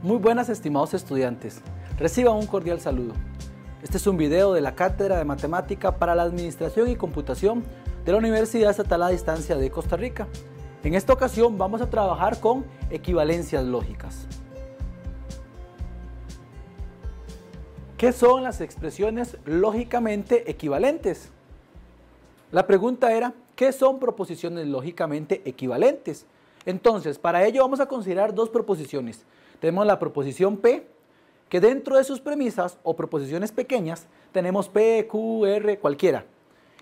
Muy buenas, estimados estudiantes. Reciban un cordial saludo. Este es un video de la Cátedra de Matemática para la Administración y Computación de la Universidad Estatal a Distancia de Costa Rica. En esta ocasión vamos a trabajar con equivalencias lógicas. ¿Qué son las expresiones lógicamente equivalentes? La pregunta era, ¿qué son proposiciones lógicamente equivalentes? Entonces, para ello vamos a considerar dos proposiciones. Tenemos la proposición P, que dentro de sus premisas o proposiciones pequeñas tenemos P, Q, R, cualquiera.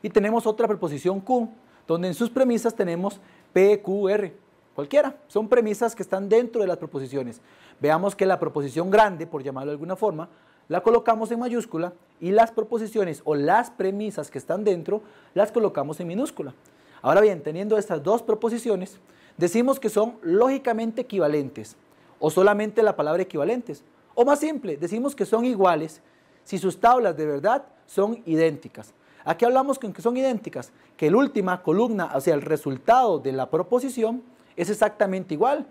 Y tenemos otra proposición Q, donde en sus premisas tenemos P, Q, R, cualquiera. Son premisas que están dentro de las proposiciones. Veamos que la proposición grande, por llamarlo de alguna forma, la colocamos en mayúscula y las proposiciones o las premisas que están dentro las colocamos en minúscula. Ahora bien, teniendo estas dos proposiciones, decimos que son lógicamente equivalentes o solamente la palabra equivalentes. O más simple, decimos que son iguales si sus tablas de verdad son idénticas. Aquí hablamos con que son idénticas, que la última columna, o sea, el resultado de la proposición es exactamente igual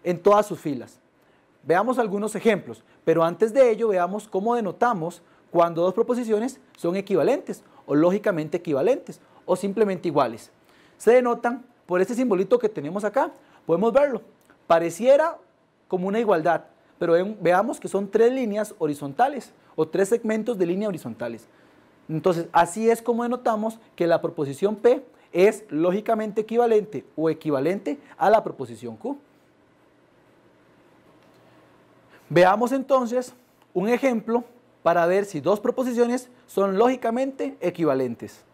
en todas sus filas. Veamos algunos ejemplos, pero antes de ello veamos cómo denotamos cuando dos proposiciones son equivalentes o lógicamente equivalentes o simplemente iguales. Se denotan por este simbolito que tenemos acá, podemos verlo, pareciera como una igualdad, pero veamos que son tres líneas horizontales o tres segmentos de línea horizontales. Entonces, así es como denotamos que la proposición P es lógicamente equivalente o equivalente a la proposición Q. Veamos entonces un ejemplo para ver si dos proposiciones son lógicamente equivalentes.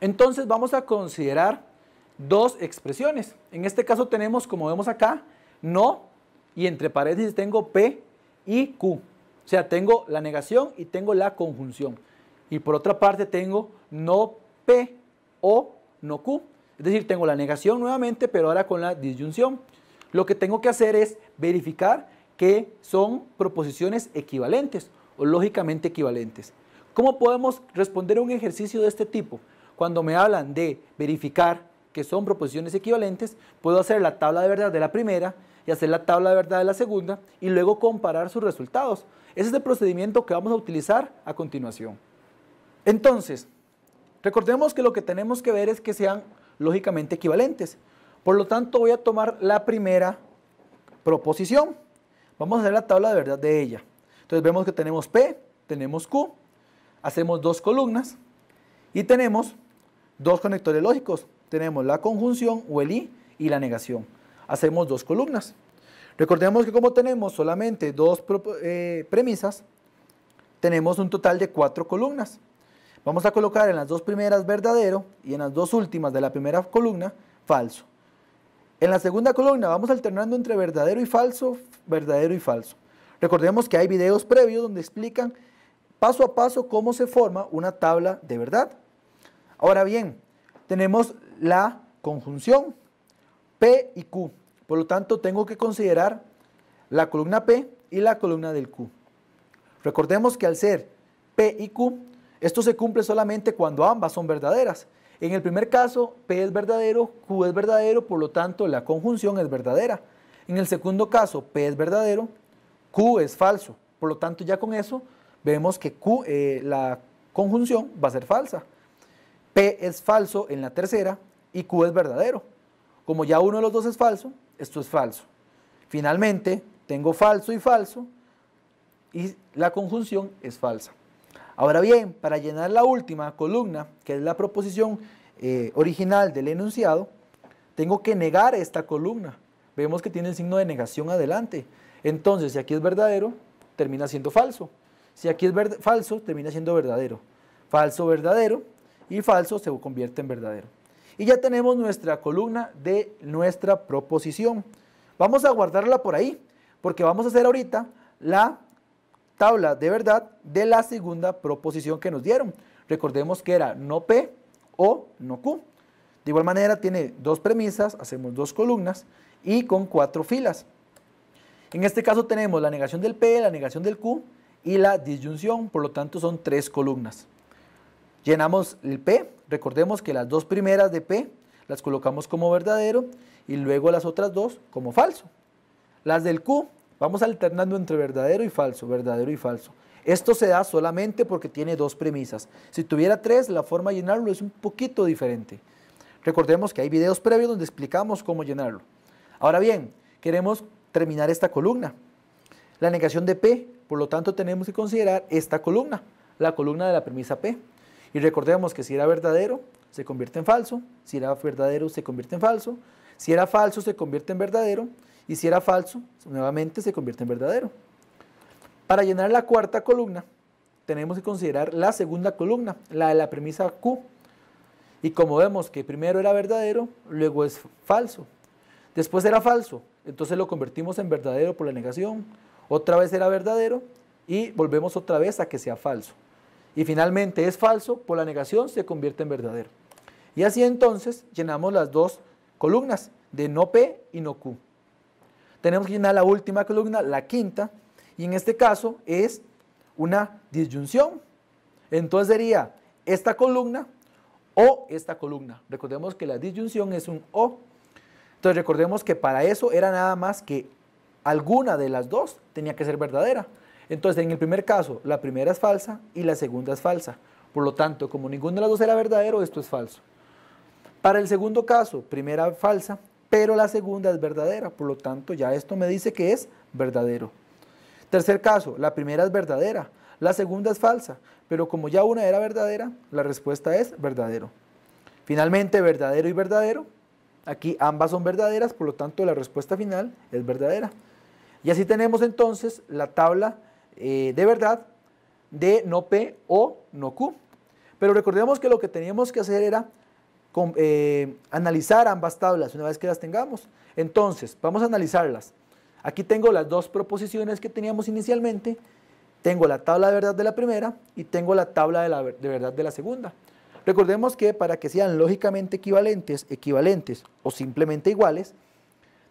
Entonces vamos a considerar dos expresiones. En este caso tenemos, como vemos acá, no, y entre paréntesis tengo P y Q. O sea, tengo la negación y tengo la conjunción. Y por otra parte tengo no P o no Q. Es decir, tengo la negación nuevamente, pero ahora con la disyunción. Lo que tengo que hacer es verificar que son proposiciones equivalentes o lógicamente equivalentes. ¿Cómo podemos responder a un ejercicio de este tipo? Cuando me hablan de verificar que son proposiciones equivalentes, puedo hacer la tabla de verdad de la primera y hacer la tabla de verdad de la segunda y luego comparar sus resultados. Ese es el procedimiento que vamos a utilizar a continuación. Entonces, recordemos que lo que tenemos que ver es que sean lógicamente equivalentes. Por lo tanto, voy a tomar la primera proposición. Vamos a hacer la tabla de verdad de ella. Entonces vemos que tenemos P, tenemos Q, hacemos dos columnas y tenemos dos conectores lógicos. Tenemos la conjunción o el y la negación. Hacemos dos columnas. Recordemos que como tenemos solamente dos premisas, tenemos un total de 4 columnas. Vamos a colocar en las dos primeras verdadero y en las dos últimas de la primera columna falso. En la segunda columna vamos alternando entre verdadero y falso, verdadero y falso. Recordemos que hay videos previos donde explican paso a paso cómo se forma una tabla de verdad. Ahora bien, tenemos la conjunción P y Q. Por lo tanto, tengo que considerar la columna P y la columna del Q. Recordemos que al ser P y Q, esto se cumple solamente cuando ambas son verdaderas. En el primer caso, P es verdadero, Q es verdadero, por lo tanto la conjunción es verdadera. En el segundo caso, P es verdadero, Q es falso. Por lo tanto, ya con eso vemos que la conjunción va a ser falsa. P es falso en la tercera y Q es verdadero. Como ya uno de los dos es falso, esto es falso. Finalmente, tengo falso y la conjunción es falsa. Ahora bien, para llenar la última columna, que es la proposición original del enunciado, tengo que negar esta columna. Vemos que tiene el signo de negación adelante. Entonces, si aquí es verdadero, termina siendo falso. Si aquí es falso, termina siendo verdadero. Falso, verdadero, y falso se convierte en verdadero. Y ya tenemos nuestra columna de nuestra proposición. Vamos a guardarla por ahí, porque vamos a hacer ahorita la tabla de verdad de la segunda proposición que nos dieron. Recordemos que era no P o no Q. De igual manera tiene dos premisas, hacemos dos columnas y con 4 filas. En este caso tenemos la negación del P, la negación del Q y la disyunción, por lo tanto son 3 columnas. Llenamos el P, recordemos que las dos primeras de P las colocamos como verdadero y luego las otras dos como falso. Las del Q Vamos alternando entre verdadero y falso, verdadero y falso. Esto se da solamente porque tiene dos premisas. Si tuviera tres, la forma de llenarlo es un poquito diferente. Recordemos que hay videos previos donde explicamos cómo llenarlo. Ahora bien, queremos terminar esta columna. La negación de P, por lo tanto tenemos que considerar esta columna, la columna de la premisa P. Y recordemos que si era verdadero, se convierte en falso. Si era verdadero, se convierte en falso. Si era falso, se convierte en verdadero. Y si era falso, nuevamente se convierte en verdadero. Para llenar la cuarta columna, tenemos que considerar la segunda columna, la de la premisa Q. Y como vemos que primero era verdadero, luego es falso. Después era falso, entonces lo convertimos en verdadero por la negación. Otra vez era verdadero y volvemos otra vez a que sea falso. Y finalmente es falso, por la negación se convierte en verdadero. Y así entonces llenamos las dos columnas de no P y no Q. Tenemos que llenar la última columna, la quinta, y en este caso es una disyunción. Entonces sería esta columna o esta columna. Recordemos que la disyunción es un o. Entonces recordemos que para eso era nada más que alguna de las dos tenía que ser verdadera. Entonces en el primer caso la primera es falsa y la segunda es falsa. Por lo tanto, como ninguna de las dos era verdadero, esto es falso. Para el segundo caso, primera falsa, pero la segunda es verdadera. Por lo tanto, ya esto me dice que es verdadero. Tercer caso, la primera es verdadera, la segunda es falsa, pero como ya una era verdadera, la respuesta es verdadero. Finalmente, verdadero y verdadero, aquí ambas son verdaderas, por lo tanto la respuesta final es verdadera. Y así tenemos entonces la tabla de verdad de no P o no Q. Pero recordemos que lo que teníamos que hacer era analizar ambas tablas una vez que las tengamos. Entonces, vamos a analizarlas. Aquí tengo las dos proposiciones que teníamos inicialmente, tengo la tabla de verdad de la primera y tengo la tabla de verdad de la segunda. Recordemos que para que sean lógicamente equivalentes o simplemente iguales,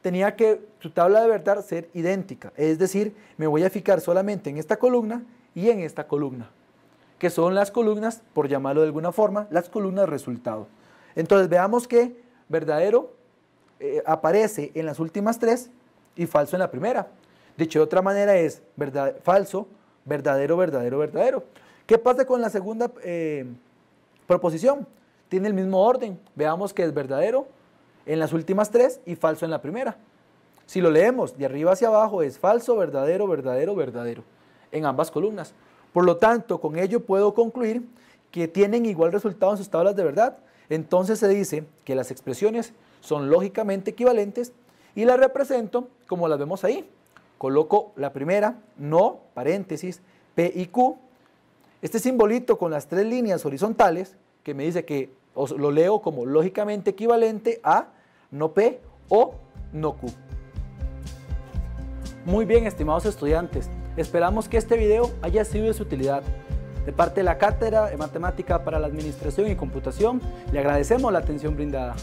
tenía que su tabla de verdad ser idéntica, es decir, me voy a fijar solamente en esta columna y en esta columna, que son las columnas, por llamarlo de alguna forma, las columnas resultado. Entonces veamos que verdadero aparece en las últimas tres y falso en la primera. Dicho de otra manera es falso, verdadero, verdadero, verdadero. ¿Qué pasa con la segunda proposición? Tiene el mismo orden. Veamos que es verdadero en las últimas tres y falso en la primera. Si lo leemos de arriba hacia abajo es falso, verdadero, verdadero, verdadero en ambas columnas. Por lo tanto, con ello puedo concluir que tienen igual resultado en sus tablas de verdad. Entonces se dice que las expresiones son lógicamente equivalentes y las represento como las vemos ahí. Coloco la primera, no, paréntesis, P y Q. Este simbolito con las tres líneas horizontales que me dice que lo leo como lógicamente equivalente a no P o no Q. Muy bien, estimados estudiantes, esperamos que este video haya sido de su utilidad. De parte de la Cátedra de Matemática para la Administración y Computación, le agradecemos la atención brindada.